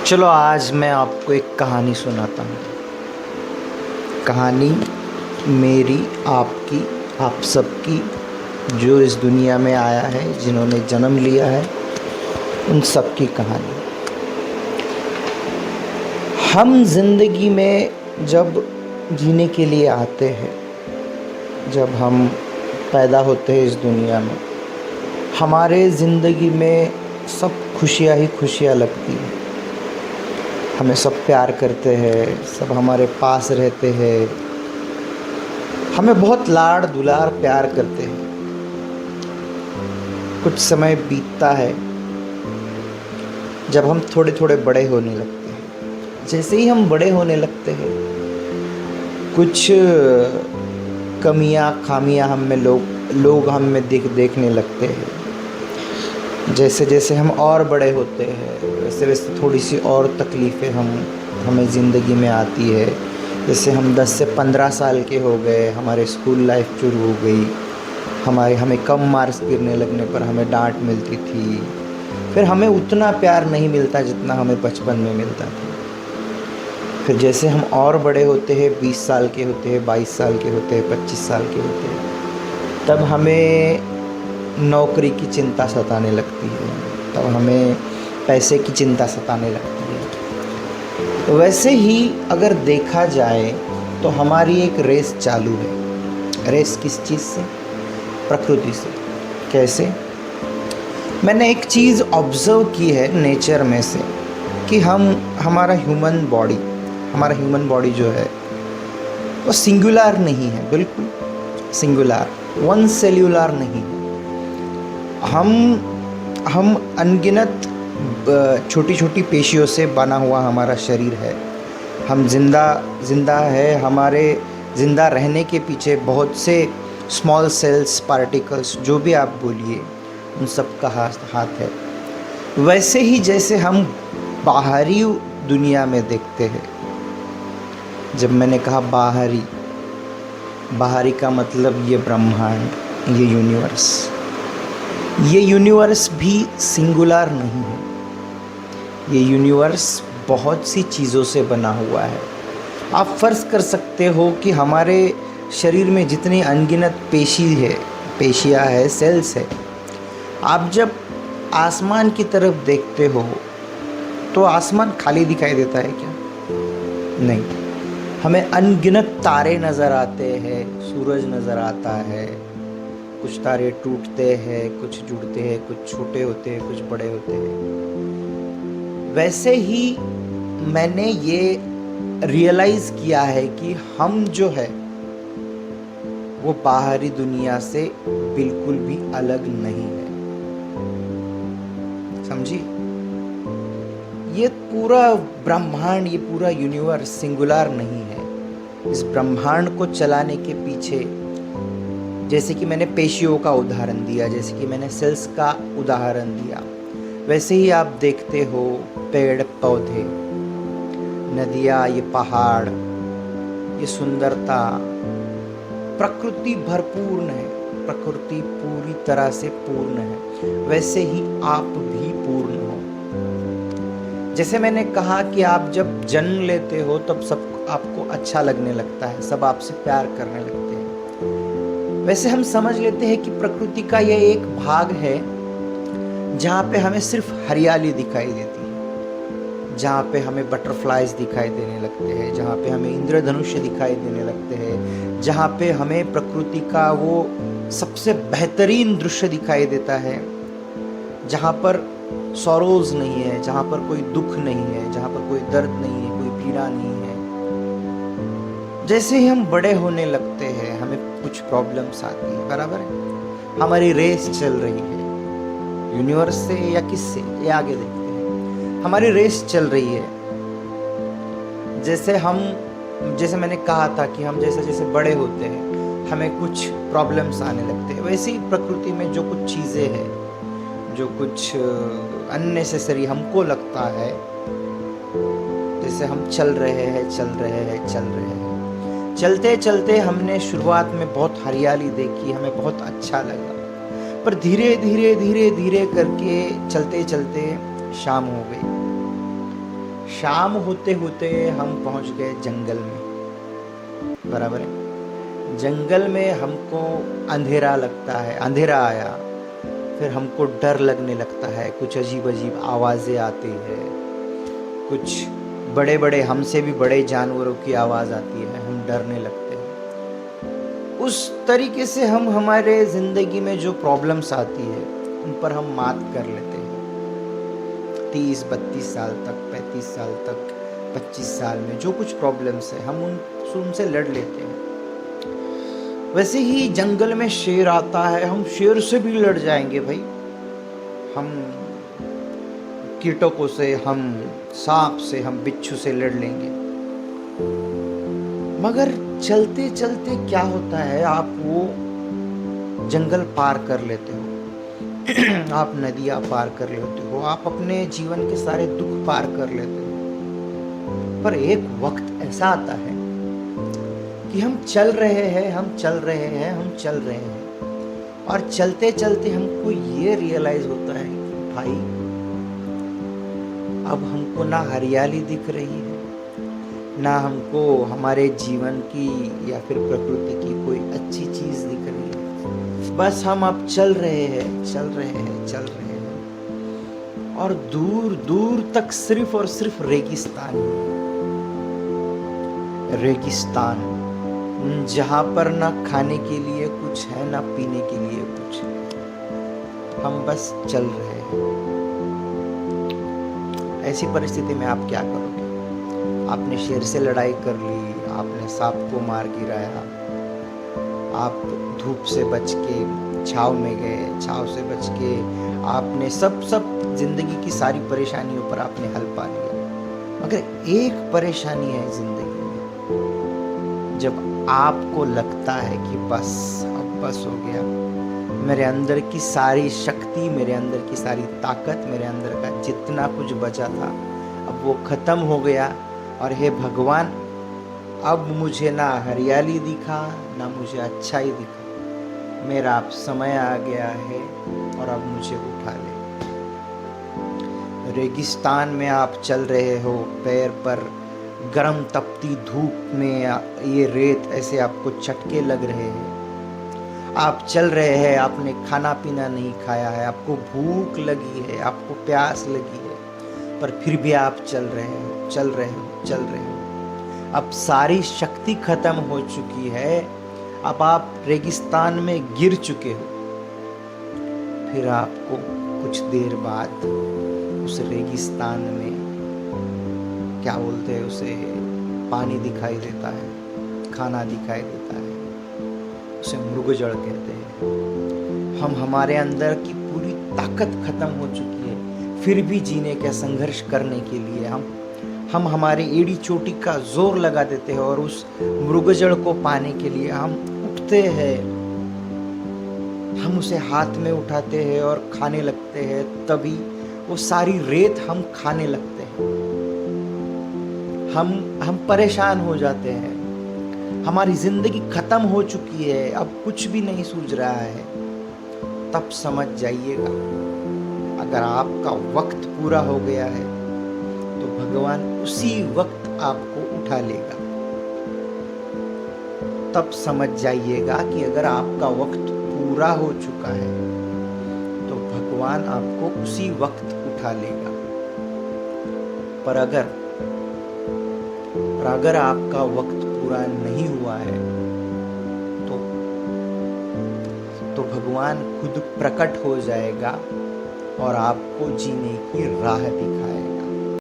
चलो आज मैं आपको एक कहानी सुनाता हूँ। कहानी मेरी, आपकी, आप सबकी, जो इस दुनिया में आया है, जिन्होंने जन्म लिया है, उन सब की कहानी। हम ज़िंदगी में जब जीने के लिए आते हैं, जब हम पैदा होते हैं इस दुनिया में, हमारे ज़िंदगी में सब खुशियाँ ही खुशियाँ लगती हैं। हमें सब प्यार करते हैं, सब हमारे पास रहते हैं, हमें बहुत लाड़ दुलार प्यार करते हैं। कुछ समय बीतता है, जब हम थोड़े थोड़े बड़े होने लगते हैं। जैसे ही हम बड़े होने लगते हैं, कुछ कमियां खामियां हम में लोग हम में देखने लगते हैं। जैसे जैसे हम और बड़े होते हैं, वैसे वैसे थोड़ी सी और तकलीफ़ें हमें ज़िंदगी में आती है। जैसे हम 10 से 15 साल के हो गए, हमारे स्कूल लाइफ शुरू हो गई, हमें कम मार्क्स गिरने लगने पर हमें डांट मिलती थी। फिर हमें उतना प्यार नहीं मिलता जितना हमें बचपन में मिलता था। फिर जैसे हम और बड़े होते हैं, 20 साल के होते हैं, 22 साल के होते हैं, 25 साल के होते हैं, तब हमें नौकरी की चिंता सताने लगती है, तब हमें पैसे की चिंता सताने लगती है। तो वैसे ही अगर देखा जाए तो हमारी एक रेस चालू है। रेस किस चीज़ से? प्रकृति से। कैसे? मैंने एक चीज़ ऑब्ज़र्व की है नेचर में से कि हमारा ह्यूमन बॉडी जो है वो सिंगुलर नहीं है, बिल्कुल सिंगुलर, वन सेल्यूलर नहीं है। हम अनगिनत छोटी छोटी पेशियों से बना हुआ हमारा शरीर है। हम जिंदा है। हमारे ज़िंदा रहने के पीछे बहुत से स्मॉल सेल्स, पार्टिकल्स, जो भी आप बोलिए, उन सब का हाथ है। वैसे ही जैसे हम बाहरी दुनिया में देखते हैं, जब मैंने कहा बाहरी का मतलब ये ब्रह्मांड, ये यूनिवर्स भी सिंगुलर नहीं है। ये यूनिवर्स बहुत सी चीज़ों से बना हुआ है। आप फ़र्ज़ कर सकते हो कि हमारे शरीर में जितनी अनगिनत पेशियाँ है, सेल्स है, आप जब आसमान की तरफ देखते हो तो आसमान खाली दिखाई देता है क्या? नहीं। हमें अनगिनत तारे नज़र आते हैं, सूरज नज़र आता है। कुछ तारे टूटते हैं, कुछ जुड़ते हैं, कुछ छोटे होते हैं, कुछ बड़े होते हैं। वैसे ही मैंने ये रियलाइज़ किया है कि हम जो है वो बाहरी दुनिया से बिल्कुल भी अलग नहीं है। समझी? ये पूरा ब्रह्मांड, ये पूरा यूनिवर्स सिंगुलर नहीं है। इस ब्रह्मांड को चलाने के पीछे, जैसे कि मैंने पेशियों का उदाहरण दिया, जैसे कि मैंने सेल्स का उदाहरण दिया, वैसे ही आप देखते हो पेड़ पौधे, नदियाँ, ये पहाड़, ये सुंदरता, प्रकृति भरपूर्ण है, प्रकृति पूरी तरह से पूर्ण है। वैसे ही आप भी पूर्ण हो। जैसे मैंने कहा कि आप जब जन्म लेते हो तब सब आपको अच्छा लगने लगता है, सब आपसे प्यार करने लगते हैं। वैसे हम समझ लेते हैं कि प्रकृति का यह एक भाग है जहाँ पे हमें सिर्फ हरियाली दिखाई देती है, जहाँ पे हमें बटरफ्लाइज दिखाई देने लगते हैं, जहाँ पे हमें इंद्रधनुष दिखाई देने लगते हैं, जहाँ पे हमें प्रकृति का वो सबसे बेहतरीन दृश्य दिखाई देता है, जहाँ पर सॉरोज नहीं है, जहाँ पर कोई दुख नहीं है, जहाँ पर कोई दर्द नहीं है, कोई पीड़ा नहीं है। जैसे ही हम बड़े होने लगते हैं, हमें कुछ प्रॉब्लम्स आती है, बराबर है। हमारी रेस चल रही है यूनिवर्स से या किससे, ये आगे देखते हैं। हमारी रेस चल रही है। जैसे मैंने कहा था कि हम जैसे जैसे बड़े होते हैं हमें कुछ प्रॉब्लम्स आने लगते हैं। वैसे ही प्रकृति में जो कुछ चीज़ें हैं, जो कुछ अननेसेसरी हमको लगता है, जैसे हम चल रहे हैं, चलते चलते हमने शुरुआत में बहुत हरियाली देखी, हमें बहुत अच्छा लगा। पर धीरे धीरे धीरे धीरे करके चलते चलते शाम हो गई। शाम होते होते हम पहुंच गए जंगल में, बराबर है। जंगल में हमको अंधेरा लगता है, अंधेरा आया, फिर हमको डर लगने लगता है, कुछ अजीब अजीब आवाज़ें आती है, कुछ बड़े बड़े हमसे भी बड़े जानवरों की आवाज़ आती है, हम डरने लगते हैं। उस तरीके से हम हमारे ज़िंदगी में जो प्रॉब्लम्स आती है उन पर हम मात कर लेते हैं। 30-32 साल तक, 35 साल तक, 25 साल में जो कुछ प्रॉब्लम्स है हम उनसे लड़ लेते हैं। वैसे ही जंगल में शेर आता है, हम शेर से भी लड़ जाएंगे भाई, हम कीटकों से, हम सांप से, हम बिच्छू से लड़ लेंगे। मगर चलते चलते क्या होता है, आप वो जंगल पार कर लेते हो, आप नदियाँ पार कर लेते हो, आप अपने जीवन के सारे दुख पार कर लेते हो। पर एक वक्त ऐसा आता है कि हम चल रहे हैं, हम चल रहे हैं, हम चल रहे हैं, और चलते चलते हमको ये रियलाइज होता है कि भाई अब हमको ना हरियाली दिख रही है, ना हमको हमारे जीवन की या फिर प्रकृति की कोई अच्छी चीज़ दिख रही है। बस हम अब चल रहे हैं, चल रहे हैं, चल रहे हैं, और दूर दूर तक सिर्फ और सिर्फ रेगिस्तान, रेगिस्तान, जहाँ पर ना खाने के लिए कुछ है, ना पीने के लिए कुछ है, हम बस चल रहे हैं। ऐसी परिस्थिति में आप क्या करोगे? आपने शेर से लड़ाई कर ली, आपने सांप को मार गिराया, आप धूप से बच के छाव में गए, छाव से बच के आपने सब जिंदगी की सारी परेशानियों पर आपने हल पा लिया। मगर एक परेशानी है जिंदगी में, जब आपको लगता है कि बस अब बस हो गया, मेरे अंदर की सारी शक्ति, मेरे अंदर की सारी ताकत, मेरे अंदर का जितना कुछ बचा था अब वो ख़त्म हो गया, और हे भगवान अब मुझे ना हरियाली दिखा, ना मुझे अच्छा ही दिखा, मेरा अब समय आ गया है और अब मुझे उठा ले। रेगिस्तान में आप चल रहे हो, पैर पर गरम तपती धूप में ये रेत ऐसे आपको चटके लग रहे हैं, आप चल रहे हैं, आपने खाना पीना नहीं खाया है, आपको भूख लगी है, आपको प्यास लगी है, पर फिर भी आप चल रहे हो, चल रहे हो, चल रहे हो। अब सारी शक्ति खत्म हो चुकी है, अब आप रेगिस्तान में गिर चुके हो। फिर आपको कुछ देर बाद उस रेगिस्तान में क्या बोलते हैं उसे, पानी दिखाई देता है, खाना दिखाई देता है, उसे मृगजल कहते हैं। हम हमारे अंदर की पूरी ताकत खत्म हो चुकी है, फिर भी जीने का संघर्ष करने के लिए हम हमारी एड़ी चोटी का जोर लगा देते हैं, और उस मृगजल को पाने के लिए हम उठते हैं, हम उसे हाथ में उठाते हैं और खाने लगते हैं। तभी वो सारी रेत हम खाने लगते हैं, हम परेशान हो जाते हैं, हमारी जिंदगी खत्म हो चुकी है, अब कुछ भी नहीं सूझ रहा है। तब समझ जाइएगा, अगर आपका वक्त पूरा हो गया है तो भगवान उसी वक्त आपको उठा लेगा। तब समझ जाइएगा कि अगर आपका वक्त पूरा हो चुका है तो भगवान आपको उसी वक्त उठा लेगा। पर अगर आपका वक्त पूरा नहीं हुआ है तो भगवान खुद प्रकट हो जाएगा और आपको जीने की राह दिखाएगा।